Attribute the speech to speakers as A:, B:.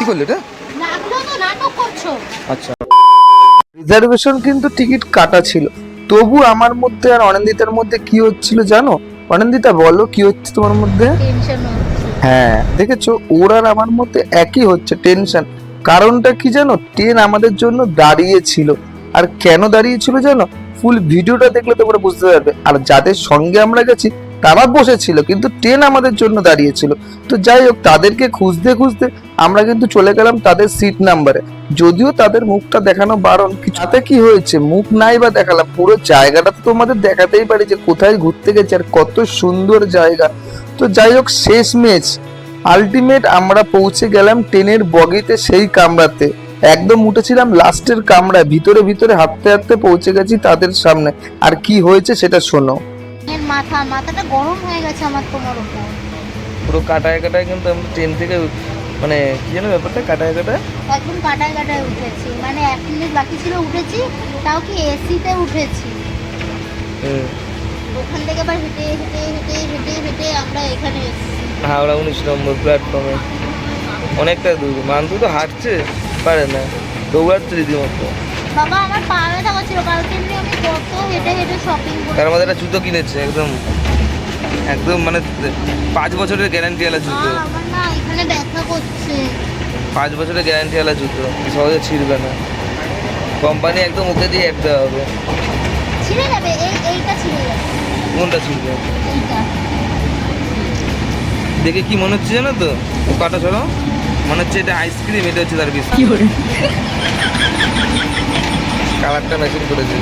A: করলে এটা?
B: আচ্ছা, রিজার্ভেশন কিন্তু টিকিট কাটা ছিল, তবু আমার মধ্যে আর অনিন্দিতার মধ্যে কি হচ্ছিল জানো? অনিন্দিতা বলো কি হচ্ছে তোমার মধ্যে? হ্যাঁ দেখেছো, ওর আর আমার মধ্যে একই হচ্ছে, টেনশন। কারণটা কি জানো? ট্রেন আমাদের জন্য দাঁড়িয়েছিল। আর কেন দাঁড়িয়েছিল জানো? ফুল ভিডিওটা দেখলে তোমরা বুঝতে পারবে। আর যাদের সঙ্গে আমরা গেছি তারা বসেছিল, কিন্তু ট্রেন আমাদের জন্য দাঁড়িয়েছিল। তো যাই হোক, তাদেরকে খুঁজতে খুঁজতে আমরা কিন্তু চলে গেলাম তাদের সিট নাম্বারে। যদিও তাদের মুখটা দেখানো বারণ, তাতে কি হয়েছে, মুখ নাই বা দেখালাম, পুরো জায়গাটা তো তোমাদের দেখাতেই পারি যে কোথায় ঘুরতে গেছে আর কত সুন্দর জায়গা। তো যাই হোক, শেষমেশ আলটিমেট আমরা পৌঁছে গেলাম ট্রেনের বগিতে, সেই কামরাতে একদম উঠেছিলাম লাস্টের কামরায়, ভিতরে ভিতরে হাঁটতে হাঁটতে পৌঁছে গেছি তাদের সামনে। আর কি হয়েছে সেটা শোনো।
C: মাথাটা গরম হয়ে গেছে আমার তোমার উপর।
A: পুরো কাটায় কাটায় কিন্তু আমরা ট্রেন থেকে মানে কি জানো ব্যাপারটা, কাটায় কাটায়
C: একদম কাটায় কাটায় উঠেছি, মানে 1 মিনিট বাকি ছিল উঠেছি, তাও কি এসিতে উঠেছি। ওখান থেকে আবার হেঁটে হেঁটে হেঁটে হেঁটে হেঁটে আমরা এখানে এসেছি
A: হাওড়া 19 নম্বর প্ল্যাটফর্মে। অনেকটা দূর, মান্তু তো হাঁটছে পারে না, দৌড়াচ্ছে রীতিমতো।
C: বাবা আমার পা ব্যথা করছিল, কালকে নিয়ে আমি কত হেঁটে হেঁটে শপিং করি।
A: তার মধ্যে একটা জুতো কিনেছে, একদম একদম মানে 5 বছরের গ্যারান্টি ওয়ালা জুতো।
C: আমার না এখানে ব্যথা করছে।
A: 5 বছরের গ্যারান্টি ওয়ালা জুতো, সহজে ছিঁড়বে না। কোম্পানি একদম ওকে দিয়ে একটা হবে।
C: ছিঁড়ে যাবে, এইটা ছিঁড়ে যাবে।
A: কোনটা ছিঁড়বে?
C: এইটা
A: দেখে কি মনে হচ্ছে জানো তো, কাটা ছড়ো মনে হচ্ছে এটা আইসক্রিম, এটা হচ্ছে তার বিস্কুট। কালারটা ম্যাচিং করেছিল।